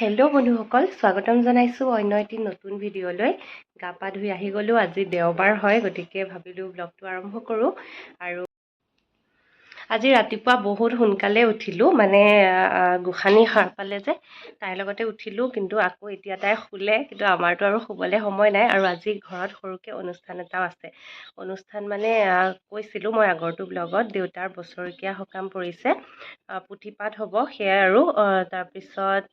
Hello' বন্ধুসকল, স্বাগতম জনাইছোঁ অন্য এটি নতুন ভিডিঅ'লৈ। গা পা ধুই আহি গ'লোঁ। আজি দেওবাৰ হয়, গতিকে ভাবিলোঁ ব্লগটো আৰম্ভ কৰোঁ। আৰু আজি ৰাতিপুৱা বহুত সোনকালে উঠিলোঁ, মানে গোসানী সাৰ পালে যে তাইৰ লগতে উঠিলোঁ। কিন্তু আকৌ এতিয়া তাই শুলে, কিন্তু আমাৰতো আৰু শুবলৈ সময় নাই। আৰু আজি ঘৰত সৰুকৈ অনুষ্ঠান এটাও আছে। অনুষ্ঠান মানে কৈছিলোঁ মই আগৰটো ব্লগত, দেউতাৰ বছৰেকীয়া সকাম পৰিছে, পুথিপাঠ হ'ব সেয়াই। আৰু তাৰপিছত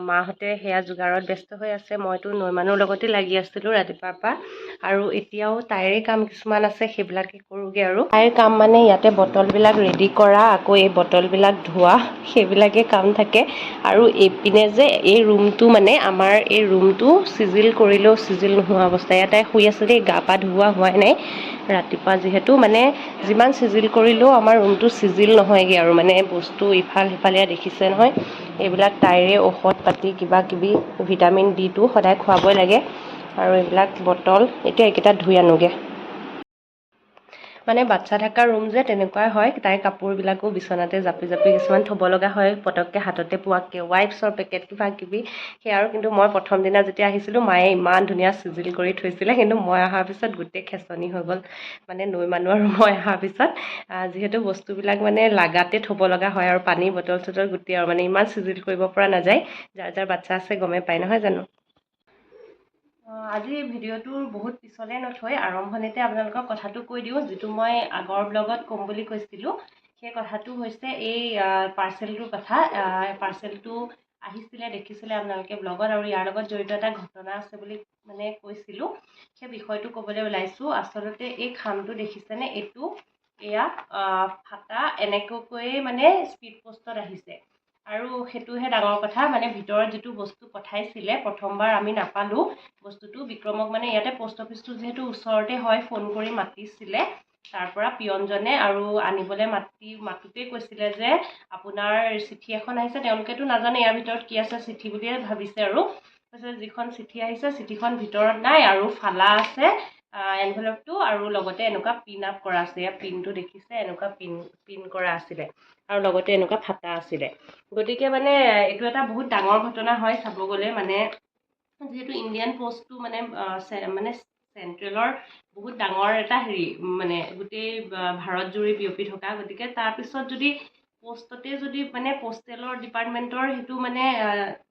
মাহঁতে সেয়া যোগাৰত ব্যস্ত হৈ আছে। মইতো নৈমানুৰ লগতে লাগি আছিলোঁ ৰাতিপুৱাৰ পৰা। আৰু এতিয়াও তাইৰে কাম কিছুমান আছে, সেইবিলাকে কৰোঁগৈ। আৰু তাইৰ কাম মানে ইয়াতে বটলবিলাক ৰেডি কৰা, আকৌ এই বটলবিলাক ধোৱা, সেইবিলাকে কাম থাকে। আৰু এইপিনে যে এই ৰুমটো, মানে আমাৰ এই ৰুমটো চিজিল কৰিলেও চিজিল নোহোৱা অৱস্থা। ইয়াত তাই শুই আছে দেই, গা পা ধুওৱা হোৱাই নাই ৰাতিপুৱা, যিহেতু মানে যিমান চিজিল কৰিলেও আমাৰ ৰুমটো চিজিল নহয়গৈ। আৰু মানে বস্তু ইফাল সিফালে দেখিছে নহয়, এইবিলাক তাইৰে ঔষধ পাতি কিবা কিবি, ভিটামিন D2 সদায় খুৱাবই লাগে। আৰু এইবিলাক বটল এতিয়া এইকেইটা ধুই আনোগৈ। মানে বাচ্ছা থকা ৰুম যে তেনেকুৱাই হয়। তাইৰ কাপোৰবিলাকো বিচনাতে জাপি জাপি কিছুমান থ'ব লগা হয়, পটককৈ হাততে পোৱাকৈ, ৱাইপছৰ পেকেট কিবা কিবি সেয়া। আৰু কিন্তু মই প্ৰথম দিনা যেতিয়া আহিছিলোঁ, মায়ে ইমান ধুনীয়া চিজিল কৰি থৈছিলে, কিন্তু মই অহাৰ পিছত গোটেই খেচনি হৈ গ'ল। মানে নৈ মানুহ আৰু মই অহাৰ পিছত যিহেতু বস্তুবিলাক মানে লাগাতে থ'ব লগা হয়, আৰু পানী বটল চটল গোটেই, আৰু মানে ইমান চিজিল কৰিব পৰা নাযায়। যাৰ যাৰ বাচ্ছা আছে গমেই পায়, নহয় জানো। আজি ভিডিঅ'টোৰ বহুত পিছলৈ নথৈ আৰম্ভণিতে আপোনালোকক কথাটো কৈ দিওঁ, যিটো মই আগৰ ব্লগত ক'ম বুলি কৈছিলোঁ। সেই কথাটো হৈছে এই পাৰ্চেলটোৰ কথা। পাৰ্চেলটো আহিছিলে, দেখিছিলে আপোনালোকে ব্লগত, আৰু ইয়াৰ লগত জড়িত এটা ঘটনা আছে বুলি মানে কৈছিলোঁ। সেই বিষয়টো ক'বলৈ ওলাইছোঁ। আচলতে এই খামটো দেখিছেনে, এয়া ফাটা এনেকুৱাকৈয়ে মানে স্পীড পোষ্টত আহিছে। আৰু সেইটোহে ডাঙৰ কথা, মানে ভিতৰত যিটো বস্তু পঠাইছিলে, প্ৰথমবাৰ আমি নাপালোঁ বস্তুটো। বিক্ৰমক মানে ইয়াতে পোষ্ট অফিচটো যিহেতু ওচৰতে হয়, ফোন কৰি মাতিছিলে তাৰ পৰা পিয়নজনে, আৰু আনিবলৈ মাতোতেই কৈছিলে যে আপোনাৰ চিঠি এখন আহিছে। তেওঁলোকেতো নাজানে ইয়াৰ ভিতৰত কি আছে, চিঠি বুলিয়ে ভাবিছে। আৰু কৈছে যিখন চিঠি আহিছে, চিঠিখন ভিতৰত নাই, আৰু ফালা আছে এনভেলপটো, আৰু লগতে এনেকুৱা পিন আপ কৰা আছে। ইয়াৰ পিনটো দেখিছে, এনেকুৱা পিন কৰা আছিলে, আৰু লগতে এনেকুৱা ফাটা আছিলে। গতিকে মানে এইটো এটা বহুত ডাঙৰ ঘটনা হয় চাব গ'লে। মানে যিহেতু ইণ্ডিয়ান পষ্টটো মানে চেণ্ট্ৰেলৰ বহুত ডাঙৰ এটা মানে গোটেই ভাৰত জুৰি বিয়পি থকা, গতিকে তাৰপিছত যদি পোষ্টতে যদি মানে পোষ্টেলৰ ডিপাৰ্টমেণ্টৰ সেইটো মানে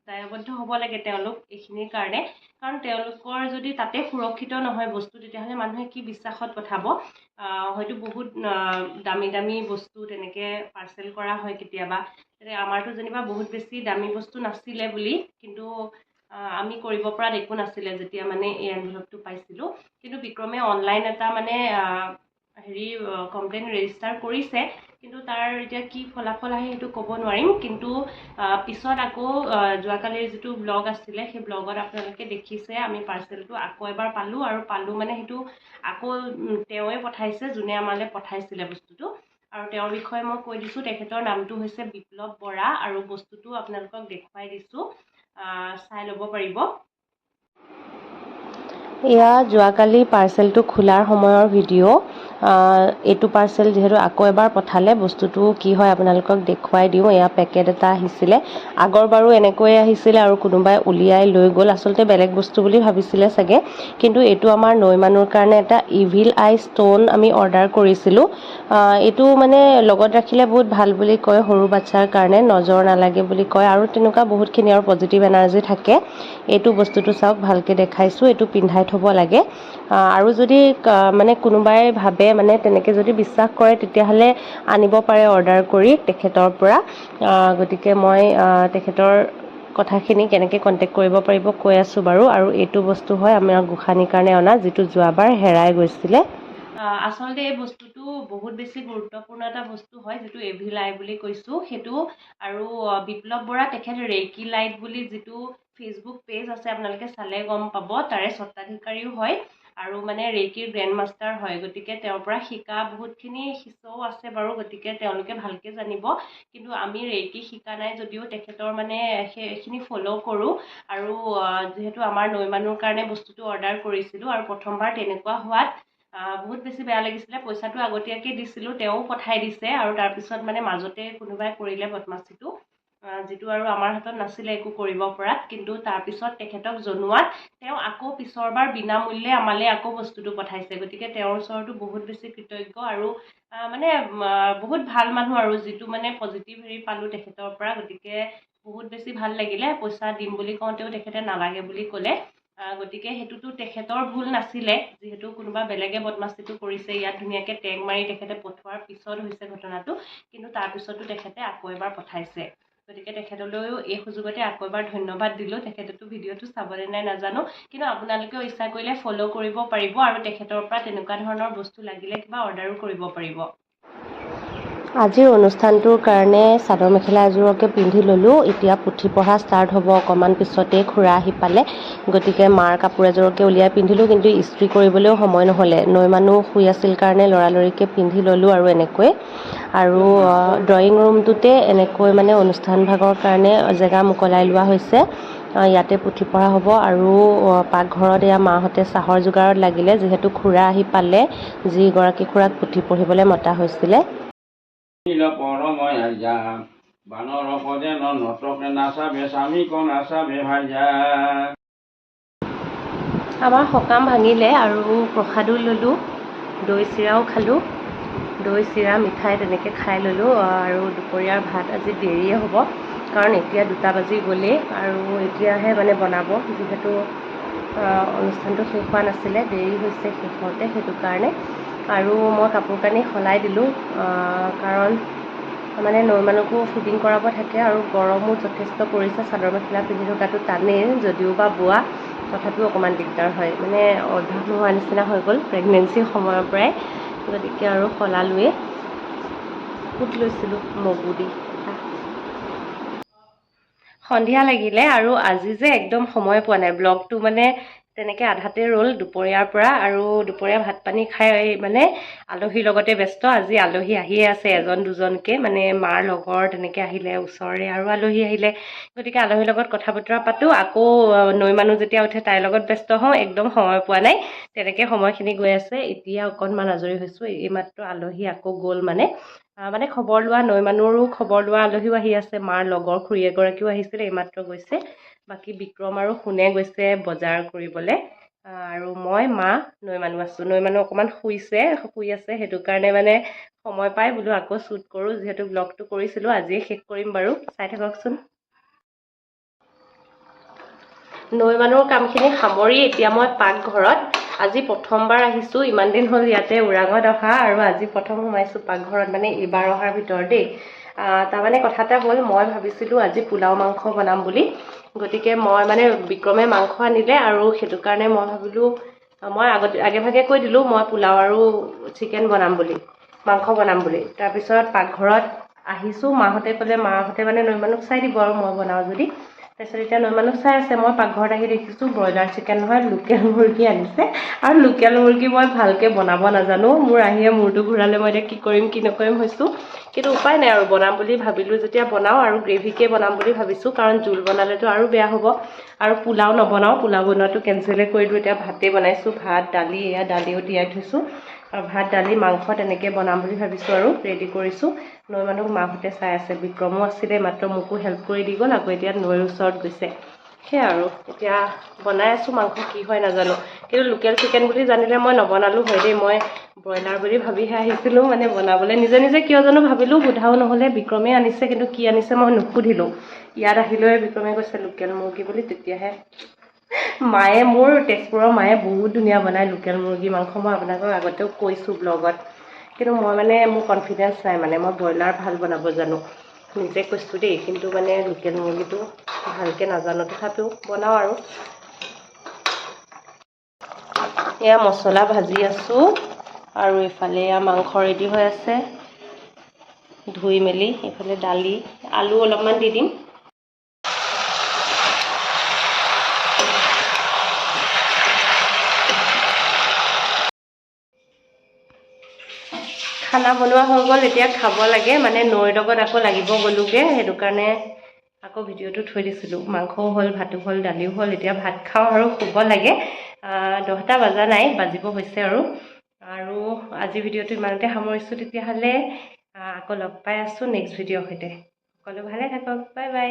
দায়বদ্ধ হ'ব লাগে তেওঁলোক এইখিনিৰ কাৰণে। কাৰণ তেওঁলোকৰ যদি তাতে সুৰক্ষিত নহয় বস্তু, তেতিয়াহ'লে মানুহে কি বিশ্বাসত পঠাব। হয়তো বহুত দামী দামী বস্তু তেনেকৈ পাৰ্চেল কৰা হয় কেতিয়াবা। আমাৰতো যেনিবা বহুত বেছি দামী বস্তু নাছিলে বুলি, কিন্তু আমি কৰিব পৰা একো নাছিলে যেতিয়া মানে এই এনভেলপটো পাইছিলোঁ। কিন্তু বিক্ৰমে অনলাইন এটা মানে কমপ্লেইন ৰেজিষ্টাৰ কৰিছে, কিন্তু তাৰ এতিয়া কি ফলাফল আহে সেইটো ক'ব নোৱাৰিম। কিন্তু পিছত আকৌ যোৱাকালিৰ যিটো ব্লগ আছিলে, সেই ব্লগত আপোনালোকে দেখিছে আমি পাৰ্চেলটো আকৌ এবাৰ পালোঁ। আৰু পালোঁ মানে সেইটো আকৌ তেওঁৱে পঠাইছে, যোনে আমালৈ পঠাইছিলে বস্তুটো। আৰু তেওঁৰ বিষয়ে মই কৈ দিছোঁ, তেখেতৰ নামটো হৈছে বিপ্লৱ বৰা, আৰু বস্তুটো আপোনালোকক দেখুৱাই দিছোঁ, চাই ল'ব পাৰিব। এয়া যোৱাকালি পাৰ্চেলটো খোলাৰ সময়ৰ ভিডিঅ'। এইটো পাৰ্চেল যিহেতু আকৌ এবাৰ পঠালে, বস্তুটো কি হয় আপোনালোকক দেখুৱাই দিওঁ। এয়া পেকেট এটা আহিছিলে, আগৰবাৰো এনেকৈয়ে আহিছিলে, আৰু কোনোবাই উলিয়াই লৈ গ'ল। আচলতে বেলেগ বস্তু বুলি ভাবিছিলে চাগে, কিন্তু এইটো আমাৰ নৈ মানুহৰ কাৰণে এটা ইভিল আই ষ্ট'ন আমি অৰ্ডাৰ কৰিছিলোঁ। এইটো মানে লগত ৰাখিলে বহুত ভাল বুলি কয়, সৰু বাচ্ছাৰ কাৰণে নজৰ নালাগে বুলি কয়, আৰু তেনেকুৱা বহুতখিনি আৰু পজিটিভ এনাৰ্জি থাকে। এইটো বস্তুটো চাওক, ভালকৈ দেখাইছোঁ, এইটো পিন্ধাই থ'ব লাগে। আৰু যদি মানে কোনোবাই ভাবে মানে তেনেকৈ যদি বিশ্বাস কৰে, তেতিয়াহ'লে আনিব পাৰে অৰ্ডাৰ কৰি তেখেতৰ পৰা। গতিকে মই তেখেতৰ কথাখিনি কেনেকৈ কণ্টেক্ট কৰিব পাৰিব কৈ আছোঁ বাৰু। আৰু এইটো বস্তু হয় আমাৰ গোসানীৰ কাৰণে অনা, যিটো যোৱাবাৰ হেৰাই গৈছিলে। আচলতে এই বস্তুটো বহুত বেছি গুৰুত্বপূৰ্ণ এটা বস্তু হয়, যিটো এভিল আই বুলি কৈছোঁ সেইটো। আৰু বিপ্লৱ বৰা তেখেত ৰেকি লাইট বুলি যিটো ফেচবুক পেজ আছে, আপোনালোকে চালে গম পাব, তাৰে স্বত্বাধিকাৰীও হয়, আৰু মানে ৰেকিৰ গ্ৰেণ্ড মাষ্টাৰ হয়। গতিকে তেওঁৰ পৰা শিকা বহুতখিনি শিষ্যও আছে বাৰু, গতিকে তেওঁলোকে ভালকৈ জানিব। কিন্তু আমি ৰেকি শিকা নাই যদিও তেখেতৰ মানে সেইখিনি ফ'ল' কৰোঁ। আৰু যিহেতু আমাৰ নৈ মানুহৰ কাৰণে বস্তুটো অৰ্ডাৰ কৰিছিলোঁ, আৰু প্ৰথমবাৰ তেনেকুৱা হোৱাত বহুত বেছি বেয়া লাগিছিলে। পইচাটো আগতীয়াকৈ দিছিলোঁ, তেওঁ পঠাই দিছে, আৰু তাৰপিছত মানে মাজতে কোনোবাই কৰিলে বদমাচিটো। যিটো আৰু আমাৰ হাতত নাছিলে একো কৰিব পৰাত, কিন্তু তাৰপিছত তেখেতক জনোৱাত তেওঁ আকৌ পিছৰবাৰ বিনামূল্যে আমালৈ আকৌ বস্তুটো পঠাইছে। গতিকে তেওঁৰ ওচৰতো বহুত বেছি কৃতজ্ঞ আৰু মানে বহুত ভাল মানুহ আৰু, যিটো মানে পজিটিভ হেৰি পালোঁ তেখেতৰ পৰা। গতিকে বহুত বেছি ভাল লাগিলে। পইচা দিম বুলি কওঁতেও তেখেতে নালাগে বুলি ক'লে। গতিকে সেইটোতো তেখেতৰ ভুল নাছিলে, যিহেতু কোনোবা বেলেগে বদমাচিটো কৰিছে। ইয়াত ধুনীয়াকৈ টেগ মাৰি তেখেতে পঠোৱাৰ পিছত হৈছে ঘটনাটো, কিন্তু তাৰপিছতো তেখেতে আকৌ এবাৰ পঠাইছে। গতিকে তেখেতলৈও এই সুযোগতে আকৌ এবাৰ ধন্যবাদ দিলোঁ। তেখেতেতো ভিডিঅ'টো চাবলৈ নাই নাজানো, কিন্তু আপোনালোকেও ইচ্ছা কৰিলে ফ'ল' কৰিব পাৰিব আৰু তেখেতৰ পৰা তেনেকুৱা ধৰণৰ বস্তু লাগিলে কিবা অৰ্ডাৰো কৰিব পাৰিব। আজিৰ অনুষ্ঠানটোৰ কাৰণে চাদৰ মেখেলা এযোৰকে পিন্ধি ল'লোঁ। এতিয়া পুথি পঢ়া ষ্টাৰ্ট হ'ব অকণমান পিছতেই, খুৰা আহি পালে। গতিকে মাৰ কাপোৰ এযোৰকে উলিয়াই পিন্ধিলোঁ, কিন্তু ইস্ত্ৰি কৰিবলৈও সময় নহ'লে। নৈ মানুহ শুই আছিল কাৰণে লৰালৰিকৈ পিন্ধি ল'লোঁ আৰু এনেকৈ। আৰু ড্ৰয়িং ৰুমটোতে এনেকৈ মানে অনুষ্ঠান ভাগৰ কাৰণে জেগা মোকলাই লোৱা হৈছে। ইয়াতে পুথি পঢ়া হ'ব। আৰু পাকঘৰত এয়া মাহঁতে চাহৰ যোগাৰত লাগিলে, যিহেতু খুৰা আহি পালে, যিগৰাকী খুৰাক পুথি পঢ়িবলৈ মতা হৈছিলে। আমাৰ সকাম ভাঙিলে আৰু প্ৰসাদো ল'লোঁ, দৈ চিৰাও খালোঁ। দৈ চিৰা মিঠাই তেনেকৈ খাই ল'লোঁ। আৰু দুপৰীয়াৰ ভাত আজি দেৰিয়ে হ'ব, কাৰণ এতিয়া 2টা বাজি গ'লেই আৰু এতিয়াহে মানে বনাব, যিহেতু অনুষ্ঠানটো শেষ হোৱা নাছিলে, দেৰি হৈছে শেষ হওঁতে, সেইটো কাৰণে। আৰু মই কাপোৰ কানি সলাই দিলোঁ, কাৰণ মানে নৈ মানুহকো ফিটিং কৰাব থাকে আৰু গৰমো যথেষ্ট পৰিছে। চাদৰ মেখেলা পিন্ধি থকাটো টানেই, যদিও বা বোৱা, তথাপিও অকণমান দিগদাৰ হয়। মানে অভ্যাস নোহোৱা নিচিনা হৈ গ'ল প্ৰেগনেঞ্চিৰ সময়ৰ পৰাই। গতিকে আৰু সলালোৱেই। ফুট লৈছিলোঁ মগু দি। সন্ধিয়া লাগিলে আৰু আজি যে একদম সময় পোৱা নাই। ব্লগটো মানে তেনেকৈ আধাতে ৰ'ল দুপৰীয়াৰ পৰা, আৰু দুপৰীয়া ভাত পানী খাই মানে আলহীৰ লগতে ব্যস্ত। আজি আলহী আহিয়ে আছে, এজন দুজনকৈ, মানে মাৰ লগৰ তেনেকৈ আহিলে, ওচৰৰে আৰু আলহী আহিলে। গতিকে আলহীৰ লগত কথা বতৰা পাতোঁ, আকৌ নৈ মানুহ যেতিয়া উঠে তাইৰ লগত ব্যস্ত হওঁ। একদম সময় পোৱা নাই, তেনেকৈ সময়খিনি গৈ আছে। এতিয়া অকণমান আজৰি হৈছোঁ, এইমাত্ৰ আলহী আকৌ গ'ল। মানে খবৰ লোৱা, নৈ মানুহৰো খবৰ লোৱা আলহীও আহি আছে। মাৰ লগৰ খুৰী এগৰাকীও আহিছিলে, এইমাত্ৰ গৈছে। বাকী বিক্ৰম আৰু সোণে গৈছে বজাৰ কৰিবলৈ। আৰু মই, মা, নৈ মানুহ আছোঁ। নৈ মানুহ অকণমান শুই আছে, সেইটো কাৰণে মানে সময় পাই বোলো আকৌ শ্বুট কৰোঁ, যিহেতু ব্লগটো কৰিছিলোঁ, আজিয়ে শেষ কৰিম বাৰু, চাই থাককচোন। নৈ মানুহৰ কামখিনি সামৰি এতিয়া মই পাকঘৰত। আজি প্ৰথমবাৰ আহিছোঁ, ইমান দিন হ'ল ইয়াতে ওৰাঙত অহা, আৰু আজি প্ৰথম সোমাইছোঁ পাকঘৰত, মানে এইবাৰ অহাৰ ভিতৰত দেই। তাৰমানে কথা এটা হ'ল, মই ভাবিছিলোঁ আজি পোলাও মাংস বনাম বুলি। গতিকে মই মানে বিক্ৰমে মাংস আনিলে, আৰু সেইটো কাৰণে মই ভাবিলোঁ, মই আগে ভাগে কৈ দিলোঁ মই পোলাও আৰু চিকেন বনাম বুলি, মাংস বনাম বুলি। তাৰপিছত পাকঘৰত আহিছোঁ, মাহঁতে ক'লে, মাহঁতে মানে নৈ মানুহক চাই দিব আৰু মই বনাওঁ যদি। তাৰপিছত এতিয়া নৈ মানুহ চাই আছে। মই পাকঘৰত আহি দেখিছোঁ ব্ৰইলাৰ চিকেন নহয়, লোকেল মুৰ্গী আনিছে। আৰু লোকেল মুৰ্গী মই ভালকৈ বনাব নাজানো। মোৰ আহিয়ে মূৰটো ঘূৰালে, মই এতিয়া কি কৰিম কি নকৰিম হৈছোঁ। কিন্তু উপায় নাই আৰু, বনাম বুলি ভাবিলোঁ যেতিয়া বনাওঁ, আৰু গ্ৰেভিকে বনাম বুলি ভাবিছোঁ, কাৰণ জোল বনালেতো আৰু বেয়া হ'ব। আৰু পোলাও নবনাওঁ, পোলাও বনোৱাটো কেঞ্চেলেই কৰিলোঁ। এতিয়া ভাতেই বনাইছোঁ, ভাত দালি, এয়া দালিও তিয়াই থৈছোঁ, আৰু ভাত দালি মাংস তেনেকৈ বনাম বুলি ভাবিছোঁ আৰু ৰেডি কৰিছোঁ। নৈ মানুহক মাহঁতে চাই আছে, বিক্ৰমো আছিলে, মাত্ৰ মোকো হেল্প কৰি দি গ'ল, আকৌ এতিয়া নৈৰ ওচৰত গৈছে। সেয়া আৰু এতিয়া বনাই আছোঁ, মাংস কি হয় নাজানো। কিন্তু লোকেল চিকেন বুলি জানিলে মই নবনালোঁ হয় দেই। মই ব্ৰইলাৰ বুলি ভাবিহে আহিছিলোঁ, মানে বনাবলৈ নিজে নিজে কিয় জানো ভাবিলোঁ, সোধাও নহ'লে। বিক্ৰমে আনিছে, কিন্তু কি আনিছে মই নুসুধিলোঁ। ইয়াত আহিলৈ বিক্ৰমে কৈছে লোকেল মুৰ্গী বুলি, তেতিয়াহে। মায়ে, মোৰ তেজপুৰৰ মায়ে বহুত ধুনীয়া বনায় লোকেল মুৰ্গী মাংস, মই আপোনালোকক আগতেও কৈছোঁ ব্লগত। কিন্তু মই মানে মোৰ কনফিডেঞ্চ নাই, মানে মই ব্ৰইলাৰ ভাল বনাব জানো, নিজে কৈছোঁ দেই। কিন্তু মানে লোকেল মুৰ্গীটো ভালকৈ নাজানো, তথাপিও বনাওঁ আৰু। এয়া মছলা ভাজি আছোঁ, আৰু এইফালে এয়া মাংস ৰেডি হৈ আছে, ধুই মেলি। এইফালে দালি, আলু অলপমান দি দিম। খানা বনোৱা হৈ গ'ল, এতিয়া খাব লাগে। মানে নৈৰ লগত আকৌ লাগিব গ'লোগৈ, সেইটো কাৰণে আকৌ ভিডিঅ'টো থৈ দিছিলোঁ। মাংসও হ'ল, ভাতো হ'ল, দালিও হ'ল। এতিয়া ভাত খাওঁ আৰু শুব লাগে। 10টা বজা নাই, বাজিব হৈছে আৰু। আজি ভিডিঅ'টো ইমানতে সামৰিছোঁ তেতিয়াহ'লে। আকৌ লগ পাই আছোঁ নেক্সট ভিডিঅ'ৰ সৈতে। সকলো ভালে থাকক, বাই বাই।